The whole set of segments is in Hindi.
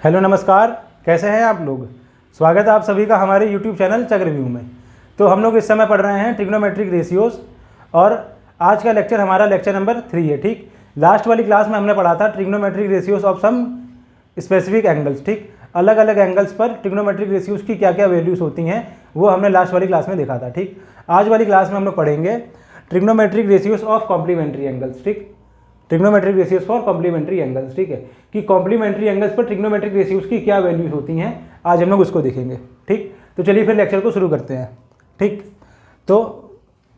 हेलो नमस्कार, कैसे हैं आप लोग। स्वागत है आप सभी का हमारे YouTube चैनल चक्रव्यूह में। तो हम लोग इस समय पढ़ रहे हैं ट्रिग्नोमेट्रिक रेशियोज और आज का लेक्चर हमारा लेक्चर नंबर 3 है। ठीक, लास्ट वाली क्लास में हमने पढ़ा था trigonometric ratios of some specific angles. ठीक, अलग अलग एंगल्स पर ट्रिग्नोमेट्रिक रेशियोज की क्या क्या वैल्यूज होती हैं वो हमने लास्ट वाली क्लास में देखा था। ठीक, आज वाली क्लास में हम लोग पढ़ेंगे trigonometric ratios of complementary angles. ठीक, trigonometric ratios for complementary angles. ठीक है, कि कॉम्प्लीमेंट्री एंगल्स पर ट्रिग्नोमेट्रिक रेशियोज की क्या वैल्यूज होती हैं, आज हम लोग उसको देखेंगे। ठीक, तो चलिए फिर लेक्चर को शुरू करते हैं। ठीक, तो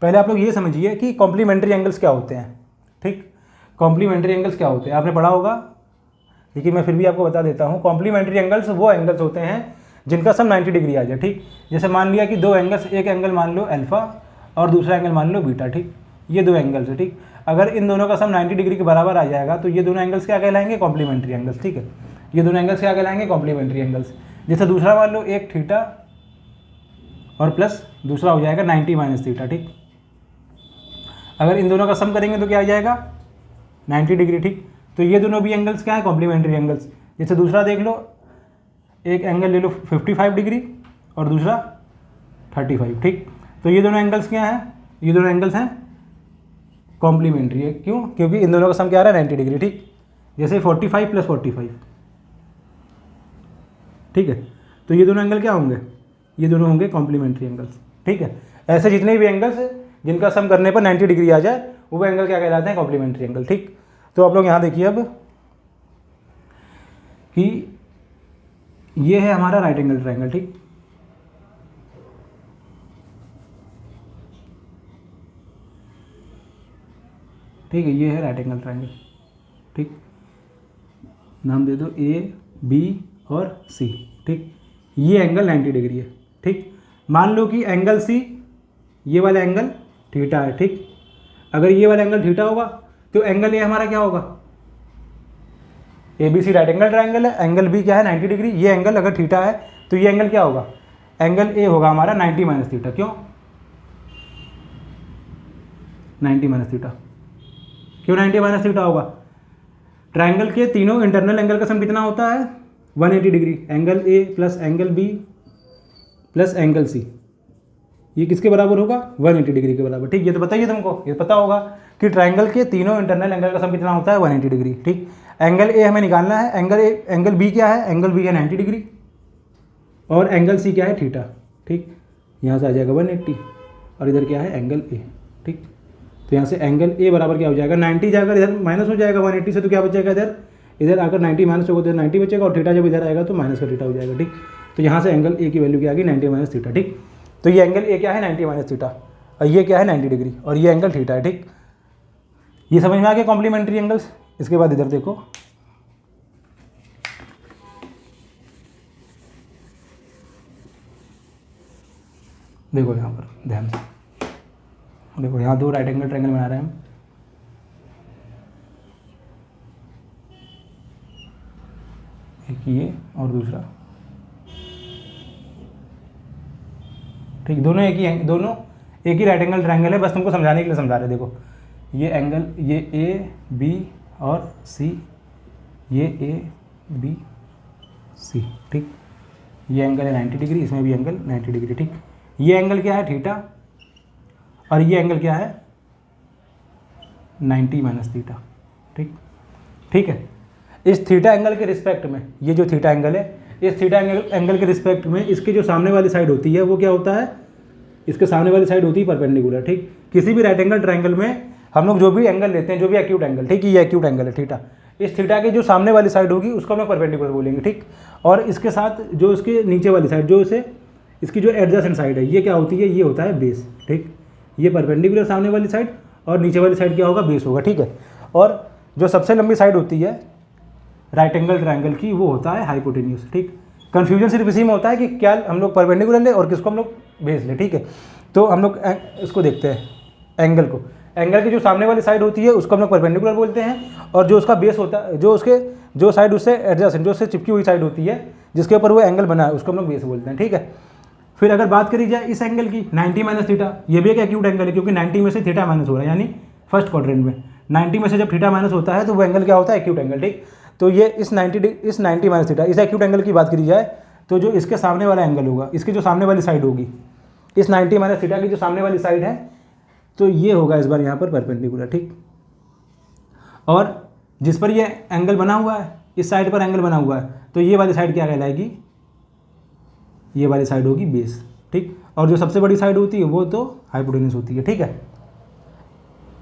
पहले आप लोग ये समझिए कि कॉम्प्लीमेंट्री एंगल्स क्या होते हैं। ठीक, कॉम्प्लीमेंट्री एंगल्स क्या होते हैं आपने पढ़ा होगा, लेकिन मैं फिर भी आपको बता देता हूँ। कॉम्प्लीमेंट्री एंगल्स वो एंगल्स होते हैं जिनका सम 90 डिग्री आ जाए। ठीक, जैसे मान लिया कि दो एंगल्स, एक एंगल मान लो अल्फा और दूसरा एंगल मान लो बीटा। ठीक, ये दो एंगल्स है। ठीक, अगर इन दोनों का सम 90 डिग्री के बराबर आ जाएगा तो ये दोनों एंगल्स क्या कहलाएंगे, कॉम्प्लीमेंट्री एंगल्स। ठीक है, ये दोनों एंगल्स क्या कहलाएंगे, कॉम्प्लीमेंट्री एंगल्स। जैसे दूसरा मान लो एक थीटा और प्लस दूसरा हो जाएगा 90 माइनस थीटा। ठीक, अगर इन दोनों का सम करेंगे तो क्या आ जाएगा, 90 डिग्री। ठीक, तो ये दोनों भी एंगल्स क्या है, कॉम्प्लीमेंट्री एंगल्स। जैसे दूसरा देख लो, एक एंगल ले लो 55 डिग्री और दूसरा 35। ठीक, तो ये दोनों एंगल्स क्या हैं, ये दोनों एंगल्स हैं कॉम्प्लीमेंट्री है। क्यों, क्योंकि इन दोनों का सम क्या आ रहा है, 90 डिग्री। ठीक, जैसे 45 प्लस 45। ठीक है, तो ये दोनों एंगल क्या होंगे, ये दोनों होंगे कॉम्प्लीमेंट्री एंगल्स। ठीक है, ऐसे जितने भी एंगल्स जिनका सम करने पर 90 डिग्री आ जाए वो एंगल क्या कहलाते हैं, कॉम्प्लीमेंट्री एंगल। ठीक, तो आप लोग यहाँ देखिए अब कि ये है हमारा राइट एंगल ट्रायंगल। ठीक, ठीक है, ये है राइट एंगल ट्रायंगल। ठीक, नाम दे दो ए बी और सी। ठीक, ये एंगल 90 डिग्री है। ठीक, मान लो कि एंगल सी, ये वाला एंगल थीटा है। ठीक, अगर ये वाला एंगल थीटा होगा तो एंगल ए हमारा क्या होगा, A B C right angle triangle है, एंगल बी क्या है 90 डिग्री। ये एंगल अगर थीटा है तो ये एंगल क्या होगा, एंगल ए होगा हमारा 90 माइनस थीटा। क्यों 90 माइनस थीटा, क्यों 90 माइनस थीटा होगा, ट्रायंगल के तीनों इंटरनल एंगल का सम कितना होता है, 180 degree. Angle A plus angle B plus angle C, ये किसके बराबर होगा, 180 डिग्री के बराबर। ठीक, ये तो बताइए तुमको, ये पता होगा कि ट्रायंगल के तीनों इंटरनल एंगल का सम कितना होता है, 180 डिग्री। ठीक, एंगल ए हमें निकालना है, एंगल बी क्या है, एंगल बी है 90 डिग्री और एंगल सी क्या है, थीटा। ठीक, यहाँ से आ जाएगा 180 और इधर क्या है, एंगल ए। ठीक, तो यहाँ से एंगल ए बराबर क्या हो जाएगा, 90 जाकर इधर माइनस हो जाएगा 180 से, तो क्या बचेगा इधर, इधर आकर 90 माइनस होगा तो 90 बचेगा और थीटा जब इधर आएगा तो माइनस का थीटा हो जाएगा। ठीक, तो यहाँ से एंगल ए की वैल्यू क्या आ गई, 90 माइनस थीटा। ठीक, तो ये एंगल ए क्या है, 90 माइनस थीटा और ये क्या है 90 डिग्री और ये एंगल थीटा है। ठीक, ये समझ में आ गया कॉम्प्लीमेंट्री एंगल्स। इसके बाद इधर देखो, देखो यहाँ पर ध्यान से देखो, यहाँ दो राइट एंगल ट्रायंगल बना रहे हैं हम। एक ये और दूसरा। ठीक, दोनों एक ही राइट एंगल ट्रायंगल है, बस तुमको समझाने के लिए समझा रहे। देखो ये एंगल, ये ए बी और सी, ये ए बी सी। ठीक, ये एंगल है 90 डिग्री, इसमें भी एंगल 90 डिग्री। ठीक, ये एंगल क्या है, थीटा और ये एंगल क्या है, 90 माइनस थीटा। ठीक, ठीक है, इस थीटा एंगल के रिस्पेक्ट में, ये जो थीटा एंगल है, इस थीटा एंगल के रिस्पेक्ट में इसकी जो सामने वाली साइड होती है वो क्या होता है, इसके सामने वाली साइड होती है परपेंडिकुलर। ठीक, किसी भी राइट एंगल ट्रायंगल में हम लोग जो भी एंगल लेते हैं, जो भी एक्यूट एंगल, ठीक, ये एक्यूट एंगल है थीटा, इस थीटा की जो सामने वाली साइड होगी उसको हम लोग परपेंडिकुलर बोलेंगे। ठीक, और इसके साथ जो इसके नीचे वाली साइड, जो इसे इसकी जो एडजेसेंट साइड है, ये क्या होती है, ये होता है बेस। ठीक, ये परपेंडिकुलर सामने वाली साइड और नीचे वाली साइड क्या होगा, बेस होगा। ठीक है, और जो सबसे लंबी साइड होती है राइट एंगल ट्रायंगल की वो होता है हाइपोटेन्यूज। ठीक, कन्फ्यूजन सिर्फ इसी में होता है कि क्या हम लोग परपेंडिकुलर ले और किसको हम लोग बेस ले। ठीक है, तो हम लोग इसको देखते हैं, एंगल को, एंगल की जो सामने वाली साइड होती है उसको हम लोग परपेंडिकुलर बोलते हैं और जो उसका बेस होता है, जो साइड उससे एडजेसेंट, जो उससे चिपकी हुई साइड होती है जिसके ऊपर वो एंगल बना है, उसको हम लोग बेस बोलते हैं। ठीक है, फिर अगर बात करी जाए इस एंगल की, 90 माइनस थीटा, ये भी एक एक्यूट एंगल है क्योंकि 90 में से थीटा माइनस हो रहा है, यानी फर्स्ट क्वाड्रेंट में 90 में से जब थीटा माइनस होता है तो वो एंगल क्या होता है, एक्यूट एंगल। ठीक, तो ये इस 90 माइनस थीटा, इस एक्यूट एंगल की बात करी जाए तो जो इसके सामने वाला एंगल होगा, इसकी जो सामने वाली साइड होगी, इस 90 माइनस थीटा की जो सामने वाली साइड है, तो ये होगा इस बार यहाँ पर परपेंडिकुलर, ठीक। और जिस पर ये एंगल बना हुआ है, इस साइड पर एंगल बना हुआ है, तो ये वाली साइड क्या कहलाएगी, ये वाली साइड होगी बेस, ठीक। और जो सबसे बड़ी साइड होती है वो तो हाइपोटेन्यूज होती है, ठीक है।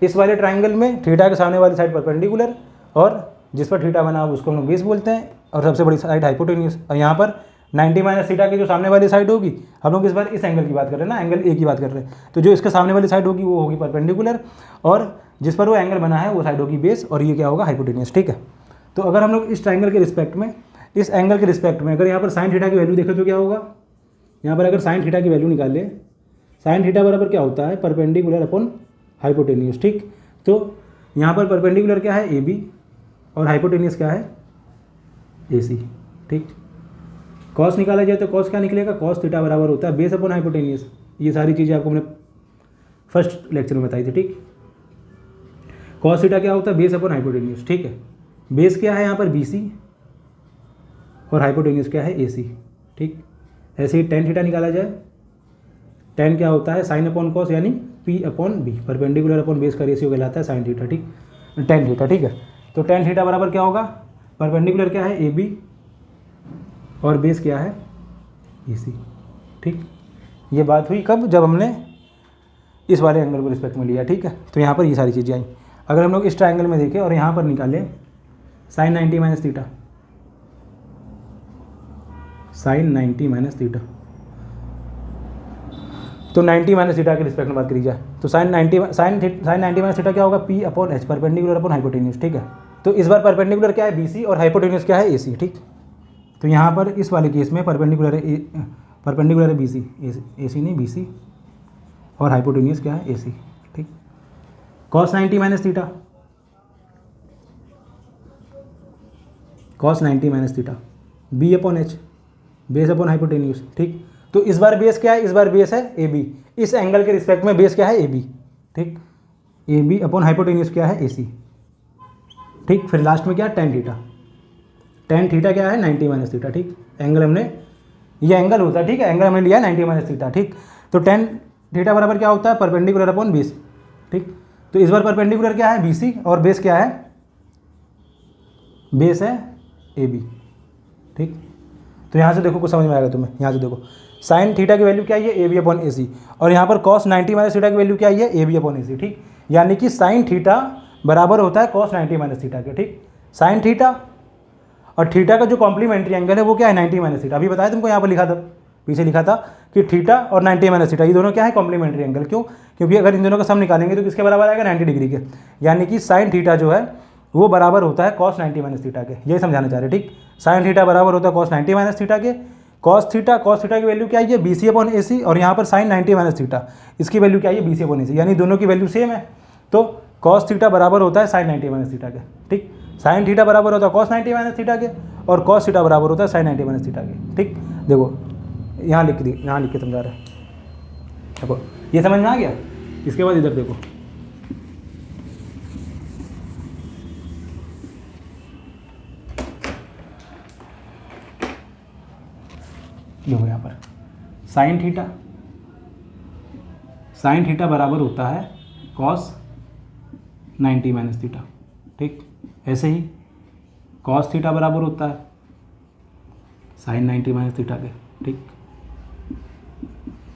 इस वाले ट्राइंगल में थीटा के सामने वाली साइड परपेंडिकुलर और जिस पर थीटा बना उसको हम लोग बेस बोलते हैं, और सबसे बड़ी साइड हाइपोटेन्यूज। और यहाँ पर 90 माइनस थीटा की जो सामने वाली साइड होगी, हम लोग इस बार इस एंगल की बात कर रहे हैं ना, एंगल ए की बात कर रहे हैं, तो जो इसके सामने वाली साइड होगी वो होगी परपेंडिकुलर, और जिस पर वो एंगल बना है वो साइड होगी बेस, और ये क्या होगा, हाइपोटेन्यूज, ठीक है। तो अगर हम लोग इस ट्राइंगल के रिस्पेक्ट में, इस एंगल के रिस्पेक्ट में अगर यहाँ पर साइन थीटा की वैल्यू देखें तो क्या होगा, यहाँ पर अगर साइन थीटा की वैल्यू निकाले, साइन थीटा बराबर क्या होता है, परपेंडिकुलर अपॉन हाइपोटेन्यूज, ठीक। तो यहाँ पर परपेंडिकुलर क्या है, ए बी, और हाइपोटेन्यूज क्या है, ए सी, ठीक। कॉस निकाला जाए तो कॉस क्या निकलेगा, कॉस थीटा बराबर होता है बेस अपॉन हाइपोटेन्यूज। ये सारी चीज़ें आपको मैंने फर्स्ट लेक्चर में बताई थी, ठीक। कॉस थीटा क्या होता है, बेस अपॉन हाइपोटेन्यूज, ठीक है। बेस क्या है यहाँ पर, बी सी, और हाइपोटेन्यूज क्या है, ए सी, ठीक। ऐसे ही टेन थीटा निकाला जाए, टेन क्या होता है, साइन अपॉन कॉस यानी P upon B, perpendicular upon base का रेशियो कहलाता है साइन थीटा, ठीक, टेन थीटा, ठीक है। तो टेन थीटा बराबर क्या होगा, परपेंडिकुलर क्या है, ए बी, और बेस क्या है, ए सी, ठीक। ये बात हुई कब, जब हमने इस वाले एंगल को रिस्पेक्ट में लिया, ठीक है। तो यहाँ पर ये सारी चीज़ें आई। अगर हम लोग इस ट्राइंगल में देखें और यहाँ पर निकालें sine 90 minus theta, sine 90 minus theta, तो 90 माइनस थीटा के रिस्पेक्ट में बात करी जाए तो साइन 90 माइनस थीटा क्या होगा, P upon H, perpendicular upon hypotenuse, ठीक है। तो इस बार परपेंडिकुलर क्या है, बी सी, और हाइपोटेन्यूज क्या है, ए सी, ठीक। तो यहाँ पर इस वाले केस में परपेंडिकुलर है बी सी, ए सी नहीं बी सी, और हाइपोटेन्यूज क्या है, ए सी, ठीक। Cos 90 minus theta, cos 90 minus theta, B upon H, base upon hypotenuse, ठीक। तो इस बार बेस क्या है, इस बार बेस है ए बी, इस एंगल के रिस्पेक्ट में बेस क्या है, ए बी, ठीक। ए बी अपॉन हाइपोटेन्यूज क्या है, ए सी, ठीक। फिर लास्ट में क्या है, टेन थीटा, टेन थीटा क्या है, 90 माइनस थीटा, ठीक। एंगल हमने, ये एंगल होता है, ठीक है, एंगल हमने लिया 90 माइनस थीटा, ठीक। तो टेन थीटा बराबर क्या होता है, परपेंडिकुलर अपॉन बेस, ठीक। तो इस बार परपेंडिकुलर क्या है, बी सी, और बेस क्या है, बेस है ए बी, ठीक। तो यहाँ से देखो कुछ समझ में आएगा तुम्हें, यहाँ से देखो साइन थीटा की वैल्यू क्या है, ए बी अपॉन ए सी, और यहाँ पर कॉस 90 माइनस थीटा की वैल्यू क्या है, A B upon A C, ठीक। यानी कि साइन थीटा बराबर होता है कॉस 90 माइनस थीटा के, ठीक। साइन थीटा और थीटा का जो कॉम्प्लीमेंट्री एंगल है वो क्या है, 90 माइनस थीटा। अभी बताया तुमको, यहाँ पर लिखा था, पीछे लिखा था कि थीटा और 90 माइनस थीटा ये दोनों क्या है, कॉम्प्लीमेंट्री एंगल। क्यों, क्योंकि अगर इन दोनों का सम निकालेंगे तो किसके बराबर आएगा, 90 डिग्री के। यानी कि साइन थीटा जो है वो बराबर होता है कॉस 90 माइनस थीटा के, यही समझाना चाह रहे हैं, ठीक। साइन थीटा बराबर होता है कॉस 90 माइनस थीटा के। कॉस थीटा की वैल्यू क्या है, बी सी अपॉन ए सी, और यहाँ पर साइन 90 माइनस थीटा, इसकी वैल्यू क्या है, बी सी अपॉन ए सी, यानी दोनों की वैल्यू सेम है। तो कॉस थीटा बराबर होता है साइन 90 माइनस थीटा के, ठीक। साइन थीटा बराबर होता है कॉस 90 माइनस थीटा के, और कॉस थीटा बराबर होता है साइन 90 माइनस थीटा के, ठीक। देखो यहाँ लिख दी, यहाँ लिख के समझा रहा है, देखो ये समझ में आ गया। इसके बाद इधर देखो, देखो यहाँ पर साइन थीटा बराबर होता है कॉस 90 माइनस थीटा, ठीक। ऐसे ही कॉस थीटा बराबर होता है साइन 90 माइनस थीटा के, ठीक।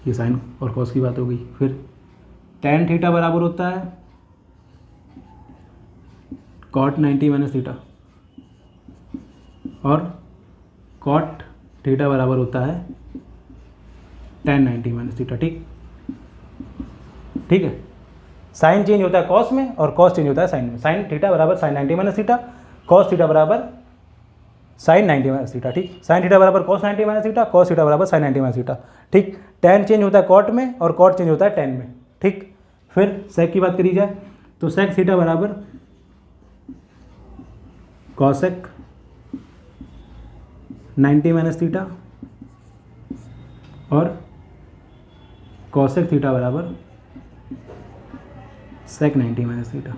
ये साइन और कॉस की बात हो गई। फिर टेन थीटा बराबर होता है कॉट 90 माइनस थीटा, और कॉट थीटा बराबर होता है टेन 90 माइनस थीटा, ठीक। ठीक है, साइन चेंज होता है कॉस में और कॉस चेंज होता है साइन में। साइन थीटा बराबर sine 90 minus theta, cos theta बराबर साइन 90 माइनस थीटा, ठीक। साइन थीटा बराबर cos 90 minus theta, cos theta बराबर साइन 90 माइनस थीटा, ठीक। टेन चेंज होता है कॉट में और कॉट चेंज होता है टेन में, ठीक। फिर सेक की बात करी जाए तो सेक थीटा बराबर कॉसेक 90 माइनस थीटा, और कॉसेक थीटा बराबर सेक 90 माइनस थीटा,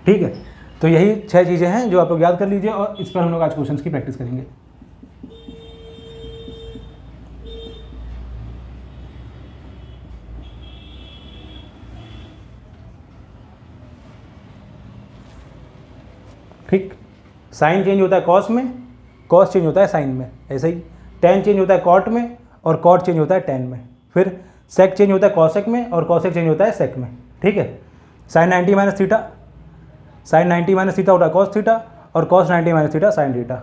ठीक है। तो यही 6 चीज़ें हैं जो आप लोग याद कर लीजिए और इस पर हम लोग आज क्वेश्चन की प्रैक्टिस करेंगे। ठीक, साइन चेंज होता है कॉस में, कॉस चेंज होता है साइन में, ऐसे ही टेन चेंज होता है कॉट में और कॉट चेंज होता है टेन में, फिर सेक चेंज होता है कॉसेक में और कॉसेक चेंज होता है सेक में। ठीक है, sine 90 minus theta, sine 90 minus theta होता है कॉस थीटा और cos 90 minus theta sine theta,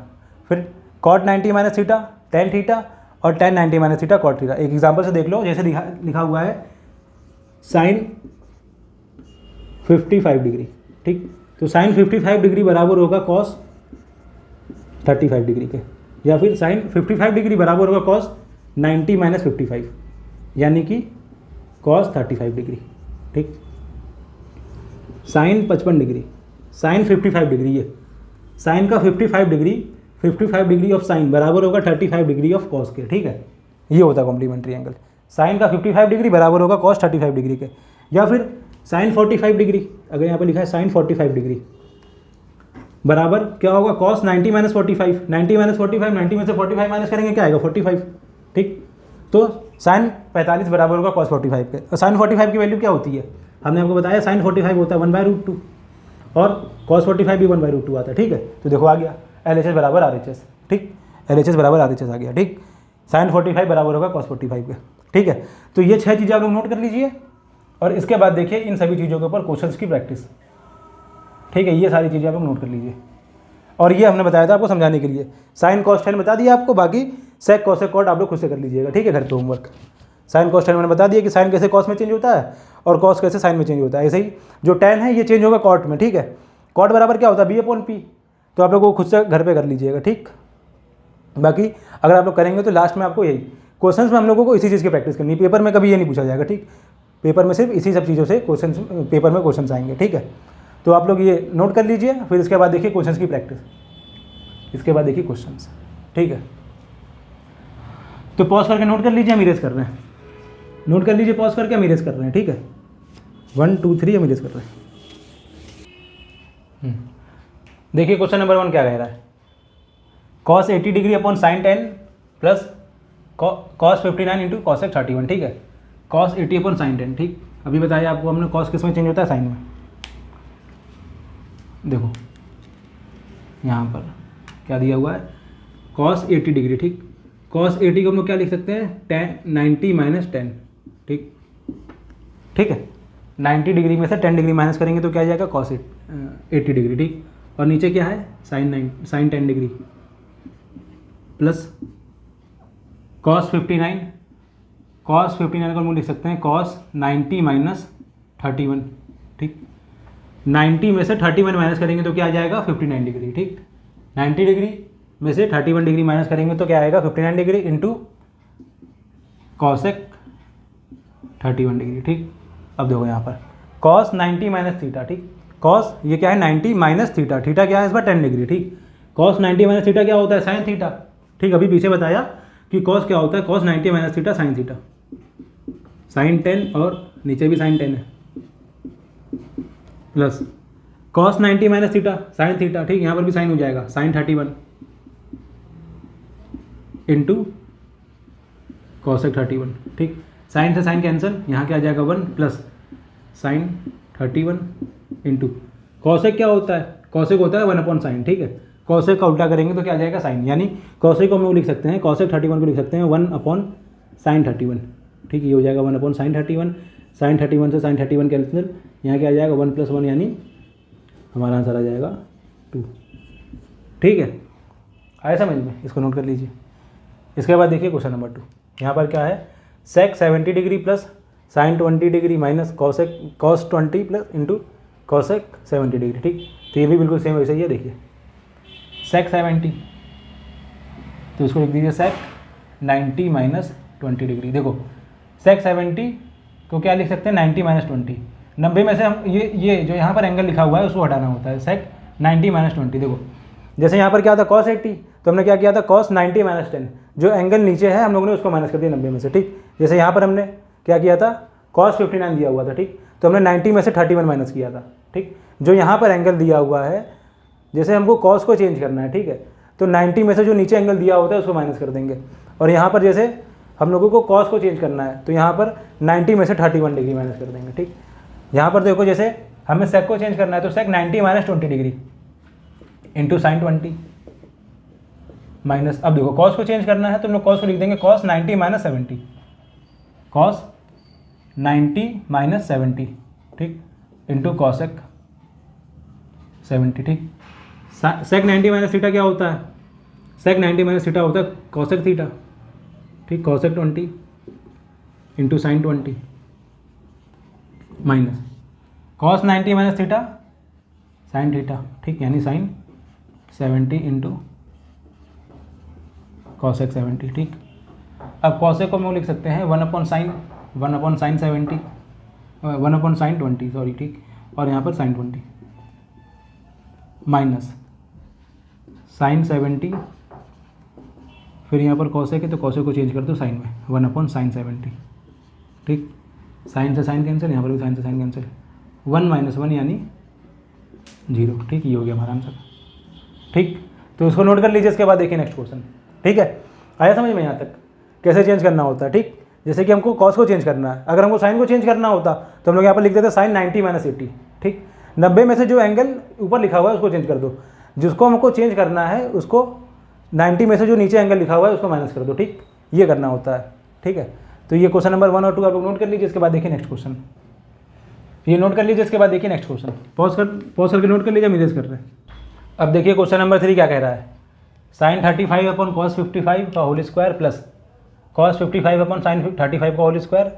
फिर cot 90 minus theta tan theta और tan 90 minus theta cot theta. एक एग्जांपल से देख लो, जैसे लिखा हुआ है साइन 55 डिग्री। ठीक, तो साइन 55 डिग्री बराबर होगा कॉस 35 डिग्री के, या फिर साइन 55 डिग्री बराबर होगा कॉस 90 माइनस 55 यानी कि कॉस 35 डिग्री। ठीक, साइन 55 डिग्री, साइन 55 डिग्री, ये साइन का 55 डिग्री ऑफ साइन बराबर होगा 35 डिग्री ऑफ कॉस के। ठीक है, ये होता है कॉम्प्लीमेंट्री एंगल। साइन का 55 डिग्री बराबर होगा कॉस 35 डिग्री के, या फिर साइन 45 डिग्री, अगर यहाँ पर लिखा है साइन 45 डिग्री बराबर क्या होगा कॉस 90 माइनस 45, 90 माइनस 45, 90 में से 45 माइनस करेंगे क्या आएगा 45। ठीक, तो साइन 45 बराबर होगा कॉस 45 के। और साइन 45 की वैल्यू क्या होती है, हमने आपको बताया साइन 45 होता है 1/√2 और कॉस 45 भी 1/√2 आता है। ठीक है, तो देखो आ गया LHS बराबर RHS। ठीक, LHS बराबर RHS आ गया। ठीक, साइन 45 बराबर होगा कॉस 45 के। ठीक है, तो ये 6 चीज़ें आप लोग नोट कर लीजिए और इसके बाद देखिए इन सभी चीज़ों के ऊपर क्वेश्चंस की प्रैक्टिस। ठीक है, ये सारी चीज़ें आप लोग नोट कर लीजिए और ये हमने बताया था आपको समझाने के लिए। साइन कॉस टेन बता दिया आपको, बाकी सेक कॉसेक कॉट आप लोग खुद से कर लीजिएगा। ठीक है, घर पे होमवर्क। साइन कॉस टेन मैंने बता दिया कि साइन कैसे कॉस में चेंज होता है और कॉस कैसे साइन में चेंज होता है। ऐसे ही जो टेन है ये चेंज होगा कॉट में। ठीक है, कॉट बराबर क्या होता है B/P, तो आप लोग को खुद से घर पर कर लीजिएगा। ठीक, बाकी अगर आप लोग करेंगे तो लास्ट में आपको यही क्वेश्चन में हम लोगों को इसी चीज़ की प्रैक्टिस करनी है। पेपर में कभी ये नहीं पूछा जाएगा। ठीक, पेपर में सिर्फ इसी सब चीज़ों से क्वेश्चन पेपर में क्वेश्चन आएंगे। ठीक है, तो आप लोग ये नोट कर लीजिए, फिर इसके बाद देखिए क्वेश्चंस की प्रैक्टिस, इसके बाद देखिए क्वेश्चंस। ठीक है, तो पॉज करके नोट कर लीजिए, हम इरेज कर रहे हैं। नोट कर लीजिए पॉज करके, हम इरेज कर रहे हैं। ठीक है, 1 2 3 हम इरेज कर रहे हैं। देखिए क्वेश्चन नंबर 1 क्या कह रहा है, cos 80 degree upon sign 10 plus cos 59 into cosec 31। ठीक है, कॉस 80 अपॉन साइन 10। ठीक, अभी बताया आपको हमने कॉस किस में चेंज होता है, साइन में। देखो यहाँ पर क्या दिया हुआ है, कॉस 80 डिग्री। ठीक, कॉस 80 को हम लोग क्या लिख सकते हैं, 90 माइनस 10। ठीक, ठीक है, 90 डिग्री में से 10 डिग्री माइनस करेंगे तो क्या आ जाएगा कॉस 80 डिग्री। ठीक, और नीचे क्या है sine 10 degree plus cos 59, cos 59 को हम लोग लिख सकते हैं कॉस 90 माइनस 31। ठीक, 90 में से 31 माइनस करेंगे तो क्या आ जाएगा 59 डिग्री। ठीक, 90 डिग्री में से 31 डिग्री माइनस करेंगे तो क्या आएगा 59 डिग्री इंटू कॉसेक 31 डिग्री। ठीक, अब देखो यहाँ पर कॉस 90 माइनस थीटा। ठीक, कॉस ये क्या है 90 माइनस थीटा, थीटा क्या है इस बार 10 डिग्री। ठीक, कॉस 90 माइनस थीटा क्या होता है, साइन थीटा। ठीक, अभी पीछे बताया कि कॉस क्या होता है, cos 90 minus theta sine theta, sine 10 और नीचे भी साइन 10 है, plus cos 90 minus theta sine theta. ठीक, यहाँ पर भी साइन हो जाएगा साइन 31 इंटू कॉसेक 31। ठीक, साइन से साइन कैंसिल, यहाँ क्या आ जाएगा 1 प्लस साइन 31 इंटू कॉसेक क्या होता है, कॉसेक होता है 1 अपॉन साइन। ठीक है, कॉसेक का उल्टा करेंगे तो क्या आ जाएगा साइन, यानी कॉसेक को हम लोग लिख सकते हैं, कॉसेक 31 को लिख सकते हैं 1 अपॉन साइन 31। ठीक, ये हो जाएगा 1 अपॉन साइन 31, साइन 31 से साइन 31 कैंसिल, यहाँ क्या आ जाएगा 1 + 1 यानी हमारा आंसर आ जाएगा 2। ठीक है, आया समझ में, इसको नोट कर लीजिए। इसके बाद देखिए क्वेश्चन नंबर 2, यहाँ पर क्या है, सेक 70 degree plus sign 20 degree minus cosec cos 20 plus into cosec 70 degree. ठीक, तो ये भी बिल्कुल सेम वैसे ही है। देखिए सेक 70, तो इसको लिख दीजिए सेक 90 माइनस 20 डिग्री। देखो सेक 70 को क्या लिख सकते हैं 90 माइनस 20, 90 में से हम ये जो यहाँ पर एंगल लिखा हुआ है उसको हटाना होता है, सेक 90 माइनस 20। देखो जैसे यहाँ पर क्या था कॉस 80, तो हमने क्या किया था कॉस 90 माइनस 10, जो एंगल नीचे है हम लोगों ने उसको माइनस कर दिया 90 में से। ठीक, जैसे यहाँ पर हमने क्या किया था कॉस 59 दिया हुआ था। ठीक, तो हमने 90 में से 31 माइनस किया था। ठीक, जो यहाँ पर एंगल दिया हुआ है, जैसे हमको कॉस को चेंज करना है, ठीक है, तो 90 में से जो नीचे एंगल दिया होता है उसको माइनस कर देंगे। और यहाँ पर जैसे हम लोगों को कॉस को चेंज करना है तो यहाँ पर 90 में से 31 डिग्री माइनस कर देंगे, ठीक। यहाँ पर देखो जैसे हमें सेक को चेंज करना है तो सेक 90 minus 20 degree into sine 20 minus, अब देखो कॉस को चेंज करना है तो हम लोग कॉस को लिख देंगे कॉस 90 माइनस 70, कॉस 90 माइनस 70, ठीक, इंटू कॉसेक 70, ठीक। सेक 90 माइनस थीटा क्या होता है? सेक 90 माइनस थीटा होता है कॉसेक थीटा, ठीक, cosec 20 into sine 20 minus cos 90 minus theta sine theta, ठीक, यानी साइन 70 इंटू कॉसेक 70, ठीक। अब कॉसेक को हम लोग लिख सकते हैं 1 upon sine 70 1 upon sine 20, sorry, ठीक, और यहाँ पर साइन 20 माइनस साइन 70, फिर यहाँ पर कॉसेक है तो कॉसेक को चेंज कर दो साइन में 1 अपॉन साइन 70, ठीक, साइन से साइन कैंसिल, यहाँ पर भी साइन से साइन कैंसिल, 1 माइनस 1 यानी 0, ठीक, ये हो गया हमारा आंसर, ठीक। तो इसको नोट कर लीजिए। इसके बाद देखिए नेक्स्ट क्वेश्चन, ठीक है, आया समझ में यहाँ तक कैसे चेंज करना होता है, ठीक। जैसे कि हमको कॉस को चेंज करना है, अगर हमको साइन को चेंज करना होता तो हम लोग यहाँ पर लिख देते साइन 90 माइनस 80, ठीक। 90 में से जो एंगल ऊपर लिखा हुआ है उसको चेंज कर दो, जिसको हमको चेंज करना है उसको 90 में से जो नीचे एंगल लिखा हुआ है उसको माइनस कर दो, ठीक, ये करना होता है, ठीक है। तो ये क्वेश्चन नंबर 1 और 2 आप लोग नोट कर लीजिए। इसके बाद देखिए नेक्स्ट क्वेश्चन, ये नोट कर लीजिए। इसके बाद देखिए नेक्स्ट क्वेश्चन, पॉज करके नोट कर लीजिए, हम इरेज कर रहे हैं। अब देखिए क्वेश्चन नंबर 3 क्या कह रहा है, साइन 35 अपॉन कॉस 55 का whole square plus cos 55 upon sine 35 का whole square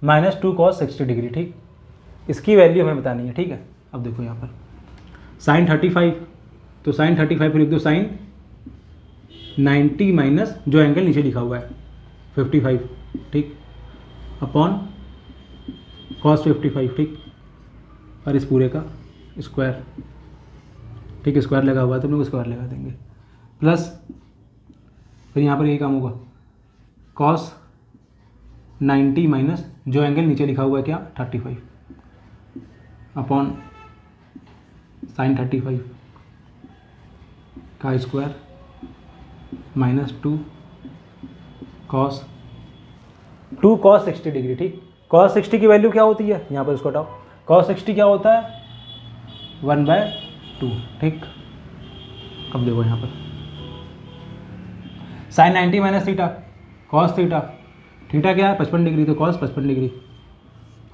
minus 2 cos 60 degree, ठीक। इसकी वैल्यू हमें बतानी है, ठीक है। अब देखो यहाँ पर साइन 35, तो साइन 35 पर लिख दो साइन 90 माइनस जो एंगल नीचे लिखा हुआ है 55, ठीक, अपॉन कॉस 55, ठीक, और इस पूरे का स्क्वायर, ठीक, स्क्वायर लगा हुआ है तो हम लोग स्क्वायर लगा देंगे, प्लस फिर यहाँ पर यही काम होगा कॉस 90 माइनस जो एंगल नीचे लिखा हुआ है क्या 35 अपॉन साइन 35 का स्क्वायर माइनस 2 कॉस 60 डिग्री, ठीक। कॉस 60 की वैल्यू क्या होती है, यहाँ पर इसको हटाओ, कॉस 60 क्या होता है 1/2, ठीक। अब देखो यहाँ पर sine 90 minus theta cos theta, theta क्या है 55 डिग्री, तो कॉस 55 डिग्री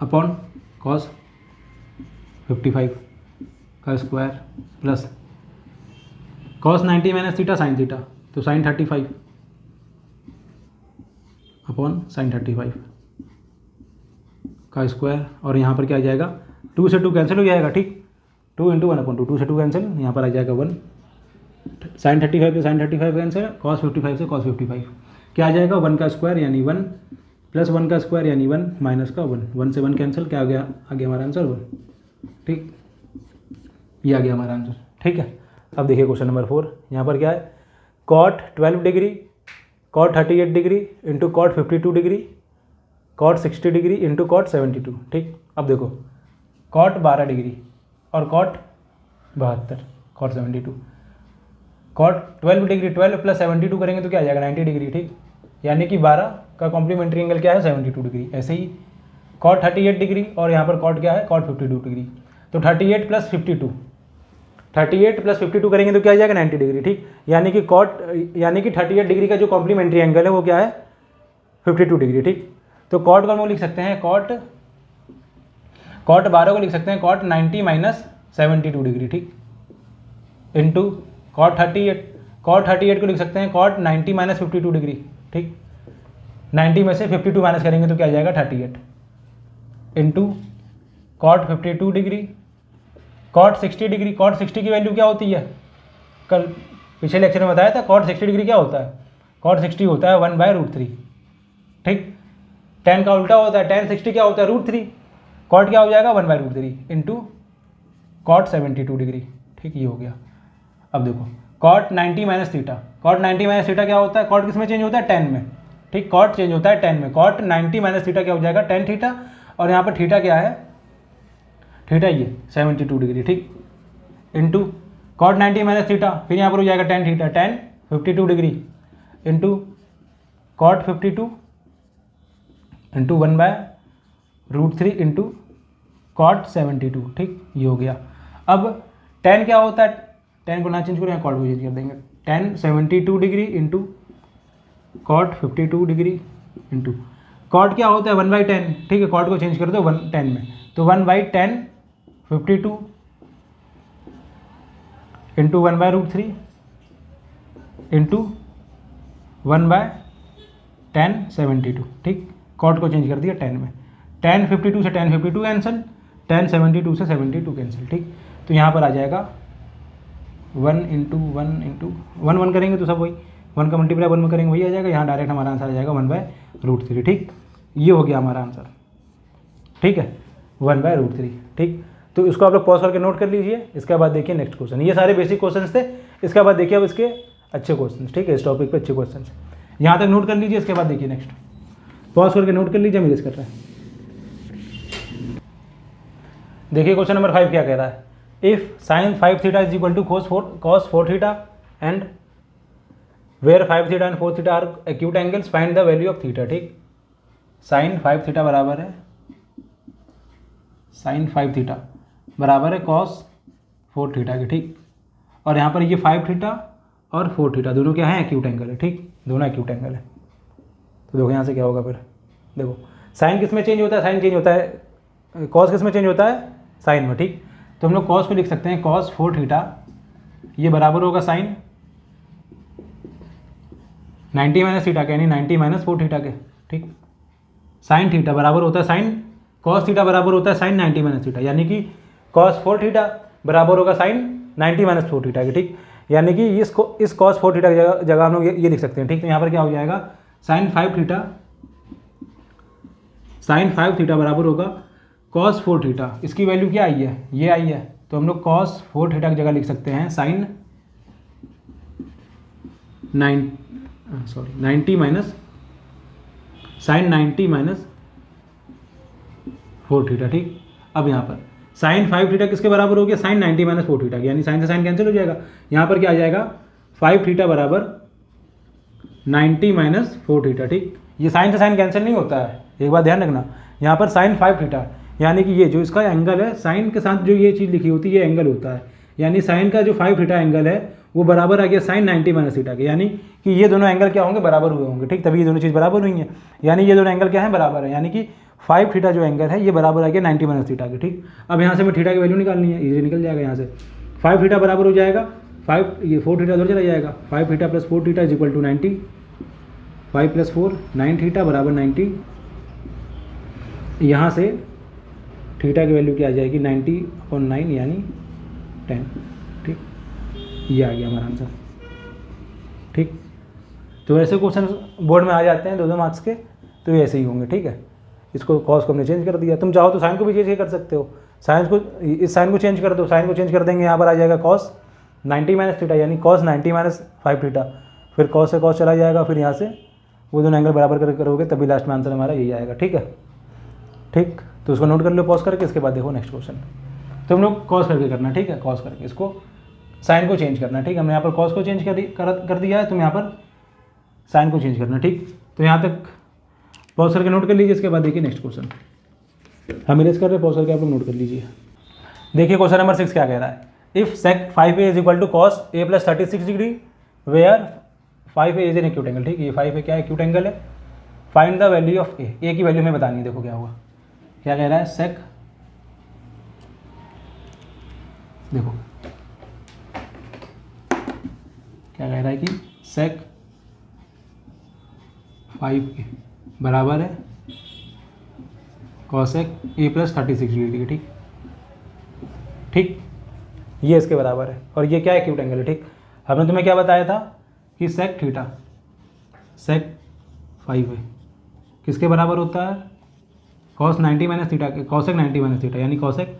अपॉन कॉस 55 का square plus cos 90 minus theta sine theta, तो साइन 35 अपॉन साइन 35 का स्क्वायर, और यहाँ पर क्या आ जाएगा 2 से 2 कैंसिल हो जाएगा, ठीक, 2 इंटू 1 अपॉन 2, 2 से 2 कैंसिल, यहाँ पर आ जाएगा 1, साइन 35 से साइन 35 कैंसिल, कॉस 55 से कॉस 55, क्या आ जाएगा 1 का स्क्वायर यानी 1 प्लस 1 का स्क्वायर यानी 1 माइनस का 1, 1 से 1 कैंसिल, क्या आ गया हमारा आंसर 1, ठीक, ये आ गया हमारा आंसर, ठीक है। अब देखिए क्वेश्चन नंबर 4, यहाँ पर क्या है cot 12 degree cot 38 degree into cot 52 degree cot 60 degree into cot 72, ठीक। अब देखो कॉट 12 डिग्री और cot 72 cot 72, cot 12 degree 12 plus 72 करेंगे तो क्या आ जाएगा 90 डिग्री, ठीक, यानी कि 12 का कॉम्प्लीमेंट्री एंगल क्या है 72 डिग्री। ऐसे ही कॉट 38 डिग्री और यहाँ पर कॉट क्या है कॉट 52 डिग्री, तो 38 प्लस 52 करेंगे तो क्या आ जाएगा 90 डिग्री, ठीक, यानी कि 38 डिग्री का जो कॉम्प्लीमेंट्री एंगल है वो क्या है 52 डिग्री, ठीक। तो कॉट को हम लिख सकते हैं कॉट 12 को लिख सकते हैं कॉट 90 माइनस 72 डिग्री, ठीक, इंटू कॉट 38 को लिख सकते हैं कॉट 90 माइनस 52 डिग्री, ठीक, 90 में से 52 माइनस करेंगे तो क्या आ जाएगा 38 into cot 52 degree cot 60 degree. Cot 60 की वैल्यू क्या होती है, कल पिछले लेक्चर में बताया था, कॉट 60 डिग्री क्या होता है, कॉट 60 होता है 1/√3, ठीक, tan का उल्टा होता है, tan 60 क्या होता है √3, कॉट क्या हो जाएगा 1/√3 इंटू कॉट 72 डिग्री, ठीक, ये हो गया। अब देखो cot 90 minus theta, cot 90 minus theta क्या होता है, कॉट किस में चेंज होता है tan में, ठीक, कॉट चेंज होता है tan में, कॉट 90 माइनस थीटा क्या हो जाएगा tan थीटा, और यहाँ पर थीटा क्या है, थीटा ये 72 डिग्री, ठीक, इंटू कॉट 90 माइनस थीटा, फिर यहाँ पर हो जाएगा tan theta, tan 52 degree into cot 52 into 1/√3 into cot 72, ठीक, ये हो गया। अब टेन क्या होता है, टेन को ना चेंज करो, यहाँ कॉट को चेंज कर देंगे, tan 72 degree into cot 52 degree into cot क्या होता है 1/10, ठीक है, कॉट को चेंज कर दो 10 में, तो 1/10 52 इंटू 1/√3 इंटू 1/10 72, ठीक, कॉट को चेंज कर दिया 10 में, 10 52 से 10 52 कैंसिल, 10 72 से 72 कैंसिल, ठीक, तो यहाँ पर आ जाएगा 1 इंटू 1 करेंगे तो सब वही 1 का मल्टीप्लाई 1 में करेंगे वही आ जाएगा, यहाँ डायरेक्ट हमारा आंसर आ जाएगा 1/√3, ठीक, ये हो गया हमारा आंसर, ठीक है, 1/√3, ठीक। तो इसको आप लोग पॉज करके नोट कर लीजिए। इसके बाद देखिए नेक्स्ट क्वेश्चन, ये सारे बेसिक क्वेश्चंस थे, इसके बाद देखिए अब इसके अच्छे क्वेश्चंस, ठीक है, इस टॉपिक पे अच्छे क्वेश्चंस यहाँ तक नोट कर लीजिए। इसके बाद देखिए नेक्स्ट, पॉज करके नोट कर लीजिए, हम इरेज कर रहे हैं। देखिए क्वेश्चन नंबर 5 क्या कह रहा है, if sin 5 theta is equal to cos 4 theta and where 5 theta and 4 theta are acute angles find the value of theta, ठीक, sin 5 थीटा बराबर है sin 5 थीटा बराबर है cos 4 थीटा के, ठीक, और यहाँ पर ये 5 थीटा और 4 थीटा दोनों क्या है एक्यूट एंगल है, ठीक, दोनों एक्यूट एंगल है। तो देखो यहाँ से क्या होगा, फिर देखो साइन किस में चेंज होता है, साइन चेंज होता है, कॉस किस में चेंज होता है, साइन में, ठीक, तो हम लोग कॉस को लिख सकते हैं cos 4 थीटा ये बराबर होगा साइन 90 माइनस थीटा के, यानी 90 माइनस 4 थीटा के, ठीक, साइन थीटा बराबर होता है साइन कॉस थीटा बराबर होता है साइन 90 माइनस थीटा, यानी कि cos 4 थीटा बराबर होगा साइन 90 माइनस 4 थीटा के, ठीक, यानी कि इस cos 4 थीटा की जगह हम लोग ये लिख सकते हैं, ठीक। तो यहाँ पर क्या हो जाएगा साइन 5 थीटा बराबर होगा cos 4 थीटा, इसकी वैल्यू क्या आई है, ये आई है, तो हम लोग cos 4 थीटा की जगह लिख सकते हैं sine 90 minus sine 90 minus 4 theta, ठीक। अब यहाँ पर साइन 5 थीटा किसके बराबर हो गया, साइन 90 माइनस 4 थीटा, यानी साइन से साइन कैंसिल हो जाएगा, यहाँ पर क्या आ जाएगा 5 थीटा बराबर 90 माइनस 4 थीटा, ठीक, ये साइन से साइन कैंसिल नहीं होता है, एक बात ध्यान रखना, यहाँ पर साइन 5 थीटा यानी कि ये जो इसका एंगल है साइन के साथ जो ये चीज़ लिखी होती है ये एंगल होता है, यानी साइन का जो 5 थीटा एंगल है वो बराबर आ गया साइन 90 माइनस थीटा के, यानी कि ये दोनों एंगल क्या होंगे, बराबर हुए होंगे, ठीक, तभी ये दोनों चीज़ बराबर हुई हैं, यानी ये दोनों एंगल क्या है, बराबर है, यानी कि 5 थीटा जो एंगल है ये बराबर आ गया 90 माइनस थीटा के, ठीक। अब यहाँ से मैं थीटा की वैल्यू निकालनी है, इजीली निकल जाएगा, यहाँ से 5 थीटा बराबर हो जाएगा 5, ये 4 थीटा उधर चला जाएगा, 5 theta plus 4 theta is equal to 90, 5 plus 4 9 theta बराबर 90, यहाँ से थीटा की वैल्यू क्या आ जाएगी 90/9 यानी 10, ठीक, ये आ गया हमारा आंसर, ठीक। तो ऐसे क्वेश्चन बोर्ड में आ जाते हैं 2-2 मार्क्स के, तो ये ऐसे ही होंगे, ठीक है। इसको कॉस को हमने चेंज कर दिया, तुम चाहो तो साइन को भी चेंज कर सकते हो, साइन को इस साइन को चेंज कर दो, साइन को चेंज कर देंगे, यहाँ पर आ जाएगा कॉस 90 माइनस थीटा यानी कॉस 90 माइनस 5 थीटा, फिर कॉस से कॉस चला जाएगा, फिर यहाँ से वो दोनों एंगल बराबर कर करोगे तभी लास्ट में आंसर हमारा यही आएगा, ठीक है, ठीक। तो उसको नोट कर लो पॉज करके, इसके बाद देखो नेक्स्ट क्वेश्चन, तो हम लोग कॉस करके करना, ठीक है, कॉस करके इसको साइन को चेंज करना, ठीक है, हमने यहाँ पर कॉस को चेंज कर दिया है, तुम यहाँ पर साइन को चेंज करना, ठीक। तो यहाँ तक पॉज करके नोट कर लीजिए, इसके बाद देखिए नेक्स्ट क्वेश्चन, हम इरेज कर रहे हैं, पॉज करके आप लोग नोट कर लीजिए। देखिए क्वेश्चन नंबर 6 क्या कह रहा है, if sec 5a is equal to cos a plus 36 degree where 5a is an acute angle, ठीक, ये 5a क्या एक्यूट एंगल है, find the value of a की वैल्यू हमें बतानी है। देखो क्या हुआ, क्या कह रहा है, सेक, देखो क्या कह रहा है कि सेक 5a बराबर है कॉसेक a प्लस 36 डिग्री, ठीक, ठीक, ये इसके बराबर है, और ये क्या है एक्यूट एंगल है, ठीक। हमने तुम्हें क्या बताया था कि सेक थीटा सेक 5a किसके बराबर होता है, कॉस 90 माइनस थीटा के, कॉसेक 90 माइनस थीटा, यानी कॉसेक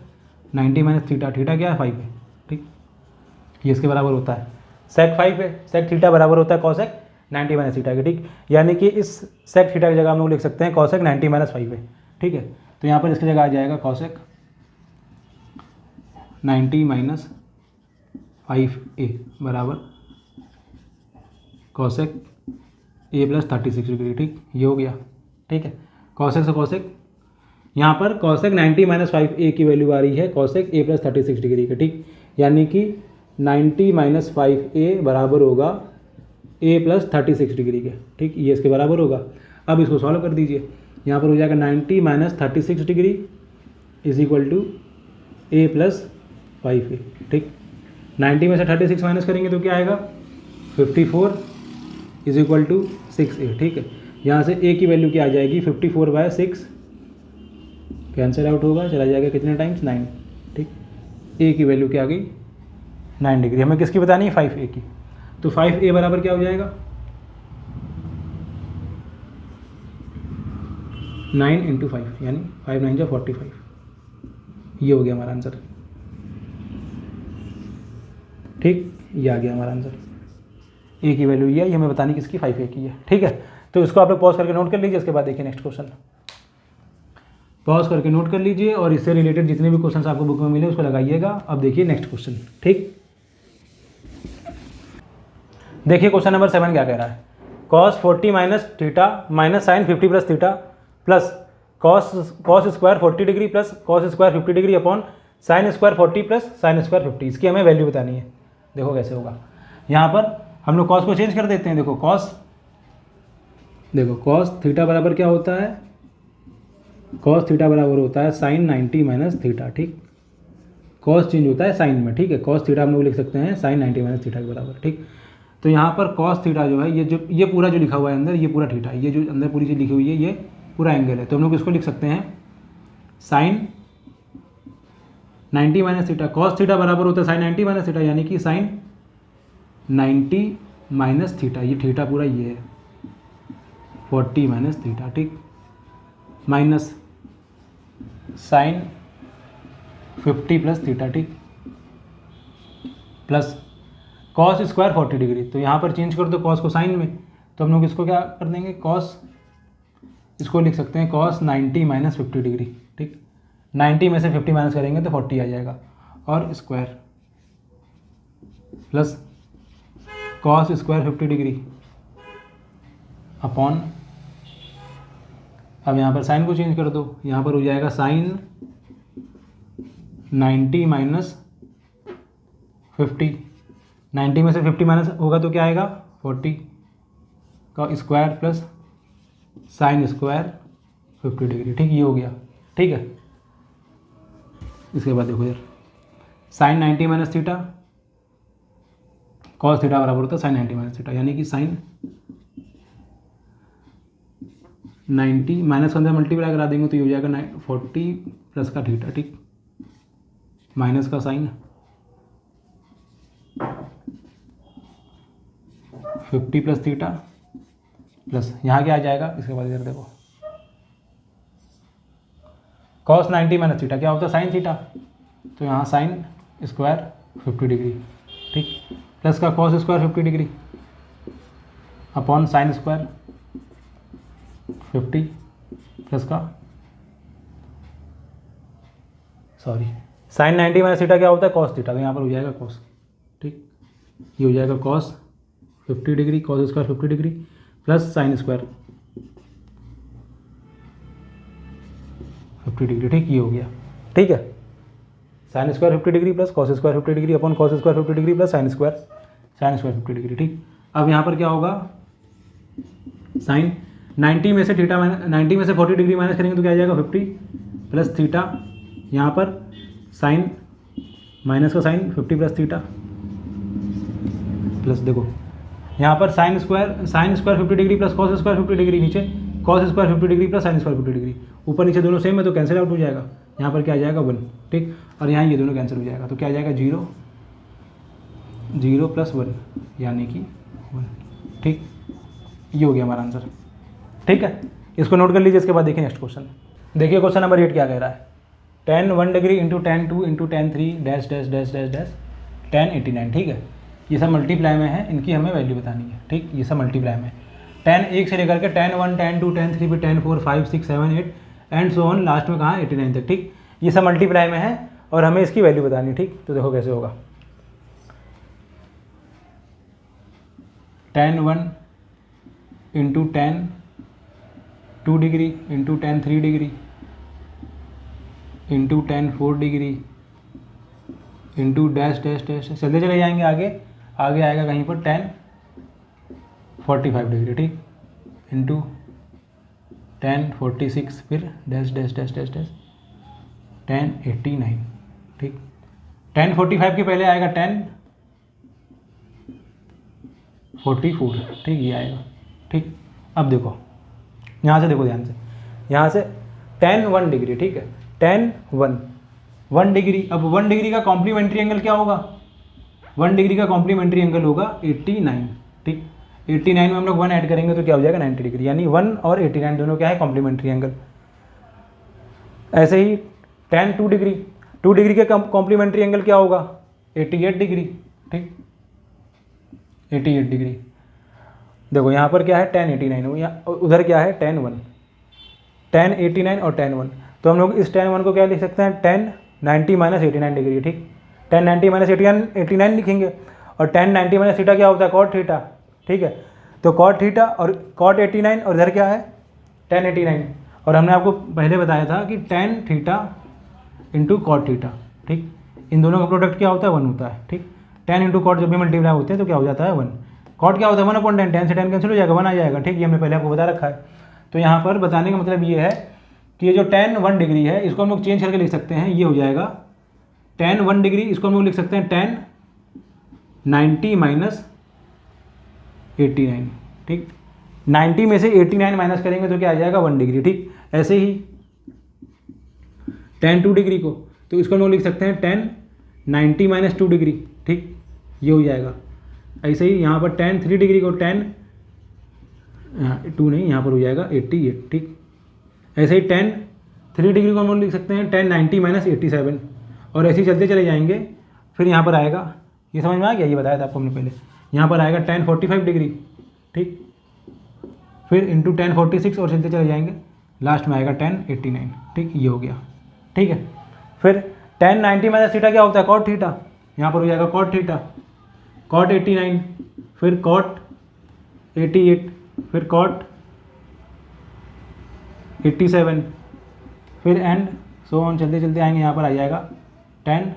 90 माइनस थीटा, थीटा क्या है 5a, ठीक, ये इसके बराबर होता है, सेक 5a सेक थीटा बराबर होता है कॉसेक 90 माइनस थीटा के, ठीक, यानी कि इस सेक थीटा की जगह हम लोग लिख सकते हैं कॉसेक 90 माइनस 5a, ठीक है। तो यहाँ पर इसकी जगह आ जाएगा कॉसेक 90 माइनस 5a बराबर कॉसेक a प्लस 36 डिग्री। ठीक, ये हो गया। ठीक है, कॉसेक से कॉसेक, यहाँ पर कॉसेक 90 माइनस 5a की वैल्यू आ रही है कॉसेक a प्लस 36 डिग्री के। ठीक, यानी कि 90 माइनस 5a बराबर होगा a प्लस 36 डिग्री के। ठीक, ये इसके बराबर होगा। अब इसको सॉल्व कर दीजिए, यहाँ पर हो जाएगा 90 minus 36 degree is equal to a plus 5a। ठीक, 90 में से 36 माइनस करेंगे तो क्या आएगा, 54 इज इक्वल टू 6a। ठीक है, यहाँ से a की वैल्यू क्या आ जाएगी, 54/6 कैंसिल आउट होगा, चला जाएगा कितने टाइम्स, 9। ठीक, a की वैल्यू क्या आ गई, 9 डिग्री। हमें किसकी बतानी है, 5a की। तो 5a बराबर क्या हो जाएगा, 9 इंटू 5 यानी 5 9 45। ये हो गया हमारा आंसर। ठीक, ये आ गया हमारा आंसर। ए की वैल्यू ये है, ये हमें बतानी किसकी, 5a की है। ठीक है, तो इसको आप लोग पॉज करके नोट कर लीजिए। इसके बाद देखिए नेक्स्ट क्वेश्चन, पॉज करके नोट कर लीजिए और इससे रिलेटेड जितने भी क्वेश्चन आपको बुक में मिले उसको लगाइएगा। अब देखिए नेक्स्ट क्वेश्चन। ठीक, देखिए क्वेश्चन नंबर 7 क्या कह रहा है, cos 40 minus theta minus sine 50 plus theta plus cos square 40 degree plus cos square 50 degree upon sine square 40 plus sine square 50। इसकी हमें वैल्यू बतानी है। देखो कैसे होगा, यहाँ पर हम लोग कॉस को चेंज कर देते हैं। देखो कॉस थीटा बराबर क्या होता है, कॉस थीटा बराबर होता है साइन 90 माइनस थीटा। ठीक, कॉस चेंज होता है साइन में। ठीक है, कॉस थीटा हम लोग लिख सकते हैं साइन 90 माइनस थीटा के बराबर। ठीक, तो यहाँ पर कॉस थीटा जो है, ये पूरा जो लिखा हुआ है अंदर, ये पूरा थीटा है, ये जो अंदर पूरी चीज़ लिखी हुई है ये पूरा एंगल है। तो हम लोग इसको लिख सकते हैं sine 90 minus theta. Cos theta बराबर होता है साइन 90 माइनस थीटा, यानी कि साइन 90 माइनस थीटा, ये थीटा पूरा ये है 40 माइनस थीटा। ठीक, माइनस साइन 50 प्लस थीटा। ठीक, प्लस कॉस स्क्वायर 40 डिग्री। तो यहाँ पर चेंज कर दो कॉस को साइन में, तो हम लोग इसको क्या कर देंगे, कॉस, इसको लिख सकते हैं कॉस 90 माइनस 50 डिग्री। ठीक, 90 में से 50 माइनस करेंगे तो 40 आ जाएगा, और square plus cos square 50 degree upon, अब यहाँ पर साइन को चेंज कर दो, यहाँ पर हो जाएगा साइन 90 माइनस 50। 90 में से 50 माइनस होगा तो क्या आएगा, 40 का square plus sine square 50 degree. ठीक, ये हो गया। ठीक है, इसके बाद देखो यार, sine 90 minus theta, cos theta बराबर होता है साइन 90 माइनस थीटा, यानी कि साइन 90 माइनस के अंदर मल्टीप्लाई करा देंगे तो ये हो जाएगा 40 प्लस का थीटा। ठीक, माइनस का साइन 50 प्लस थीटा प्लस यहाँ क्या आ जाएगा, इसके बाद इधर देखो कॉस 90 माइनस थीटा क्या होता है साइन थीटा, तो यहाँ साइन स्क्वायर 50 डिग्री। ठीक, प्लस का cos square 50 degree upon sine square 50 plus का साइन 90 माइनस थीटा क्या होता है कॉस थीटा, तो यहाँ पर हो जाएगा कॉस। ठीक, ये हो जाएगा cos 50 degree, cos square 50 degree plus sine square 50 degree. ठीक, ये हो गया। ठीक है, sign square 50 degree plus cos square 50 degree upon cos square 50 degree plus sine square 50 degree. ठीक, अब यहाँ पर क्या होगा, साइन 90 में से थीटा 90 में से 40 डिग्री माइनस करेंगे तो क्या आ जाएगा 50 प्लस थीटा, यहाँ पर साइन माइनस का साइन 50 प्लस थीटा प्लस देखो यहाँ पर sine square 50 degree plus cos square 50 degree, नीचे cos square 50 degree plus sine square 50 degree, ऊपर नीचे दोनों सेम है तो कैंसिल आउट हो जाएगा। यहाँ पर क्या आ जाएगा 1। ठीक, और यहाँ ये दोनों कैंसिल हो जाएगा तो क्या आ जाएगा 0 0 प्लस 1 यानी कि 1। ठीक, ये हो गया हमारा आंसर। ठीक है, इसको नोट कर लीजिए। इसके बाद देखिए नेक्स्ट क्वेश्चन। देखिए क्वेश्चन नंबर 8 क्या कह रहा है, tan 1 degree into tan 2 into tan 3 dash dash dash dash dash tan 89। ठीक है, ये सब मल्टीप्लाई में है, इनकी हमें वैल्यू बतानी है। ठीक, ये सब मल्टीप्लाई में है, tan 1 से लेकर के tan 1 tan 2 tan 3 फिर tan 4 5 6 7 8 and so on, last में कहाँ 89 तक। ठीक, ये सब मल्टीप्लाई में है और हमें इसकी वैल्यू बतानी, ठीक। तो देखो कैसे होगा, tan 1 into tan 2 degree into tan 3 degree into tan 4 degree into dash dash dash, चलते चले जाएंगे आगे, आगे आएगा कहीं पर tan 45 डिग्री, ठीक, इंटू tan 46, फिर dash dash dash dash dash tan 89, ठीक। tan 45 के पहले आएगा tan 44, ठीक, ये आएगा, ठीक। अब देखो यहाँ से, देखो ध्यान से, यहाँ से tan 1 डिग्री, ठीक है, tan 1 डिग्री। अब 1 डिग्री का कॉम्प्लीमेंट्री एंगल क्या होगा, 1 डिग्री का कॉम्प्लीमेंट्री एंगल होगा 89, ठीक। 89 में हम लोग 1 ऐड करेंगे तो क्या हो जाएगा 90 डिग्री, यानी 1 और 89 दोनों क्या है कॉम्प्लीमेंट्री एंगल। ऐसे ही tan 2 डिग्री, 2 डिग्री के कॉम्प्लीमेंट्री एंगल क्या होगा 88 डिग्री, ठीक, 88 डिग्री। देखो यहाँ पर क्या है tan 89, यहाँ उधर क्या है tan 1, tan 89 और tan 1, तो हम लोग इस tan 1 को क्या लिख सकते हैं tan 90 माइनस 89 डिग्री, ठीक। tan 90 माइनस 89 लिखेंगे, और tan 90 माइनस थीटा क्या होता है cot थीटा, ठीक है। तो cot थीटा और cot 89 और इधर क्या है tan 89, और हमने आपको पहले बताया था कि tan theta into cot theta, ठीक, इन दोनों का प्रोडक्ट क्या होता है 1 होता है, ठीक। tan इंटू cot जब भी मल्टीप्लाई होते हैं तो क्या हो जाता है 1, cot क्या होता है 1/10, tan से tan कैंसिल हो जाएगा 1 आ जाएगा, ठीक, ये हमने पहले आपको बता रखा है। तो यहाँ पर बताने का मतलब ये है कि ये जो tan 1 डिग्री है इसको हम लोग चेंज करके लिख सकते हैं, ये हो जाएगा tan 1 डिग्री, इसको हम लोग लिख सकते हैं tan 90 माइनस 89, ठीक। 90 में से 89 माइनस करेंगे तो क्या आ जाएगा 1 डिग्री, ठीक। ऐसे ही tan 2 डिग्री को, तो इसको हम लोग लिख सकते हैं tan 90 माइनस 2 डिग्री, ठीक, ये हो जाएगा। ऐसे ही यहाँ पर tan 3 डिग्री को tan 2 नहीं, यहाँ पर हो जाएगा 88, ठीक। ऐसे ही tan 3 डिग्री को हम लोग लिख सकते हैं tan 90 माइनस 87, और ऐसे ही चलते चले जाएंगे। फिर यहाँ पर आएगा, ये समझ में आ गया, ये बताया था आपको हमने पहले, यहाँ पर आएगा tan 45 डिग्री, ठीक, फिर इंटू tan 46 और चलते चले जाएंगे, लास्ट में आएगा tan 89, ठीक, ये हो गया, ठीक है। फिर tan 90 माइनस थीटा क्या होता है cot थीटा, यहाँ पर हो जाएगा cot थीटा, cot 89, फिर cot 88, फिर cot 87, फिर एंड सो ऑन चलते चलते आएंगे, यहाँ पर आ जाएगा tan,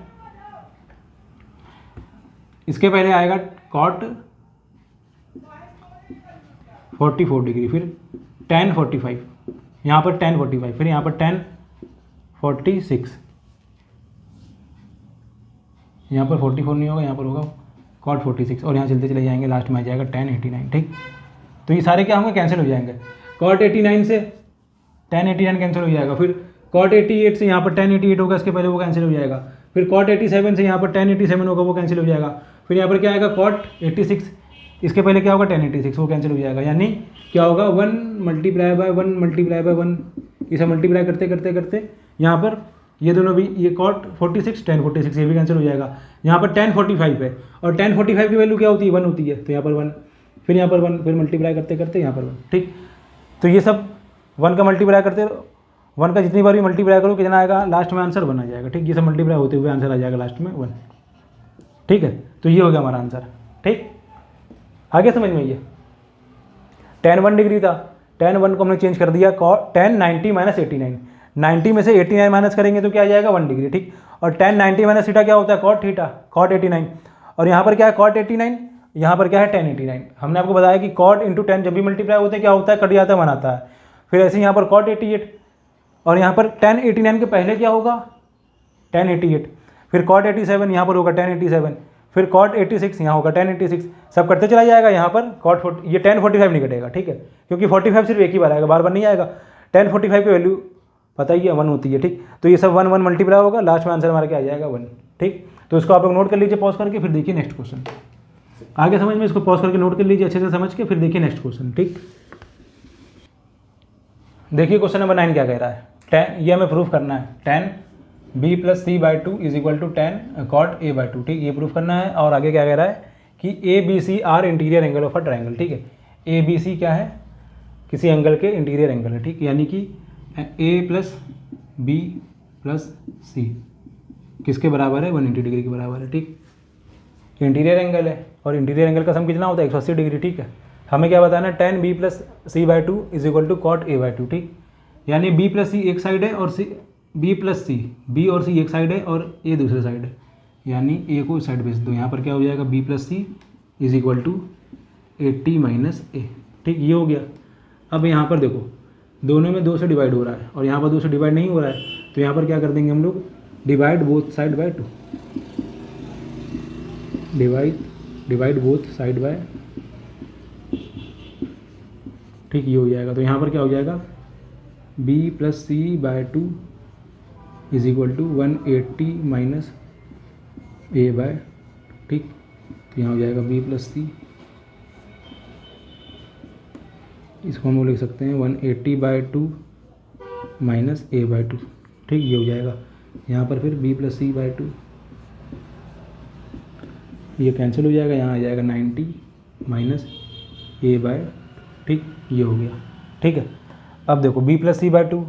इसके पहले आएगा cot 44 डिग्री, फिर tan 45, यहाँ पर tan 45, फिर यहाँ पर tan 46, यहाँ पर 44 नहीं होगा, यहाँ पर होगा cot 46, और यहाँ चलते चले जाएंगे, लास्ट में आ जाएगा tan 89, ठीक। तो ये सारे क्या होंगे कैंसिल हो जाएंगे, cot 89 से tan 89 कैंसिल हो जाएगा, फिर cot 88 से यहाँ पर tan 88 होगा, इसके पहले वो कैंसिल हो जाएगा, फिर cot 87 से यहाँ पर tan 87 होगा, वो कैंसिल हो जाएगा, फिर यहाँ पर क्या आएगा cot 86, इसके पहले क्या होगा tan 86, वो कैंसिल हो जाएगा, यानी क्या होगा 1 मल्टीप्लाई बाय 1 मल्टीप्लाई बाय 1, इसे मल्टीप्लाई करते करते करते यहाँ पर ये दोनों भी, ये cot 46 tan 46 ये भी कैंसिल हो जाएगा। यहाँ पर tan 45 है, और tan 45 की वैल्यू क्या होती है 1 होती है, तो यहाँ पर 1, फिर यहाँ पर 1, फिर मल्टीप्लाई करते करते यहाँ पर 1, ठीक। तो ये सब 1 का मल्टीप्लाई करते, 1 का जितनी बार भी मल्टीप्लाई करो कितना आएगा, लास्ट में आंसर 1 आ जाएगा, ठीक। ये सब मल्टीप्लाई होते हुए आंसर आ जाएगा लास्ट में 1, ठीक है। तो ये हो गया हमारा आंसर, ठीक। आगे समझ में आइए, tan 1 डिग्री था, tan 1 को हमने चेंज कर दिया tan 90 माइनस 89, 90 में से 89 माइनस करेंगे तो क्या आ जाएगा 1 डिग्री, ठीक। और tan 90 माइनस थीटा क्या होता है cot थीटा, cot 89, और यहाँ पर क्या है cot 89, यहाँ पर क्या है tan 89। हमने आपको बताया कि cot इंटू tan जब भी मल्टीप्लाई होते हैं क्या होता है कट जाता है 1 आता है। फिर ऐसे यहाँ पर cot 88, और यहाँ पर tan 89 के पहले क्या होगा tan 88, फिर cot 87 यहाँ पर होगा tan 87, फिर cot 86 यहाँ होगा tan 86, सब कटते चला जाएगा। यहाँ पर cot 40, ये tan 45 नहीं कटेगा, ठीक है, क्योंकि 45 सिर्फ एक ही बार आएगा, बार बार नहीं आएगा। tan 45 की वैल्यू पता ही है 1 होती है, ठीक। तो ये सब 1 1 मल्टीप्लाई होगा, लास्ट में आंसर हमारा क्या आ जाएगा 1, ठीक। तो इसको आप लोग नोट कर लीजिए पॉज करके, फिर देखिए नेक्स्ट क्वेश्चन। आगे समझ में, इसको पॉज करके नोट कर लीजिए अच्छे से समझ के, फिर देखिए नेक्स्ट क्वेश्चन, ठीक। देखिए क्वेश्चन नंबर 9 क्या कह रहा है, tan, ये हमें प्रूफ करना है tan b plus c/2 is equal to tan cot a/2, ठीक, ये प्रूफ करना है। और आगे क्या कह रहा है कि ABC are interior angle of a triangle, ठीक है। ABC क्या है, किसी एंगल के इंटीरियर एंगल है, ठीक, यानी कि A plus B plus C किसके बराबर है, 180 डिग्री के बराबर है। ठीक, इंटीरियर एंगल है और इंटीरियर एंगल का सम कितना होता है, 180 डिग्री। ठीक है, हमें क्या बताना है, tan b plus C by two is equal to cot a by two. ठीक, यानी b प्लस सी एक साइड है और b प्लस सी, b और c एक साइड है और a दूसरे साइड है, यानी a को इस साइड भेज दो। यहाँ पर क्या हो जाएगा, b plus C is equal to 80 minus a। ठीक, ये हो गया। अब यहाँ पर देखो दोनों में 2 से डिवाइड हो रहा है और यहाँ पर 2 से डिवाइड नहीं हो रहा है, तो यहाँ पर क्या कर देंगे हम लोग, divide both side by 2, divide both side by. ठीक, ये हो जाएगा। तो यहाँ पर क्या हो जाएगा, b plus C by two is equal to 180 minus a by. ठीक, तो यहाँ हो जाएगा b प्लस सी, इसको हम लोग लिख सकते हैं 180 by two minus a by two. ठीक, ये हो जाएगा। यहाँ पर फिर b plus C by two, ये कैंसिल हो जाएगा, यहाँ आ जाएगा 90 माइनस a बाय। ठीक, ये हो गया। ठीक है, अब देखो b plus C by two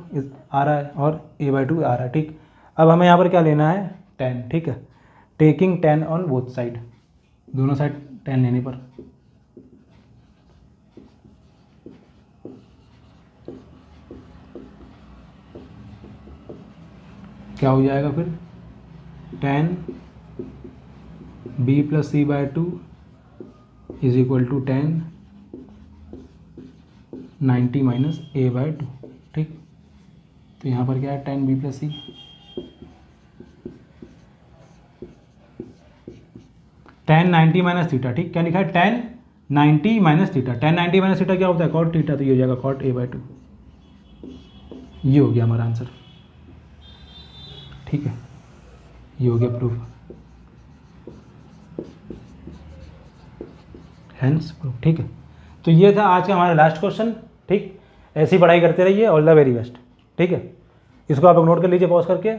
आ रहा है और a बाय टू आ रहा है। ठीक, अब हमें यहाँ पर क्या लेना है, tan। ठीक है, taking tan on both side, दोनों साइड tan लेने पर क्या हो जाएगा, फिर tan b plus C by two is equal to tan 90 minus a by two. ठीक, तो यहाँ पर क्या है, tan b plus C, tan 90 minus theta. ठीक, क्या लिखा है, tan 90 minus theta. tan 90 minus theta क्या होता है, cot थीटा, तो ये हो जाएगा cot a बाय टू। ये हो गया हमारा आंसर। ठीक है, ये हो गया प्रूफ, हेंस प्रूफ। ठीक है, तो ये था आज का हमारा लास्ट क्वेश्चन। ठीक, ऐसी पढ़ाई करते रहिए, ऑल द वेरी बेस्ट। ठीक है, इसको आप लोग नोट कर लीजिए पॉज करके।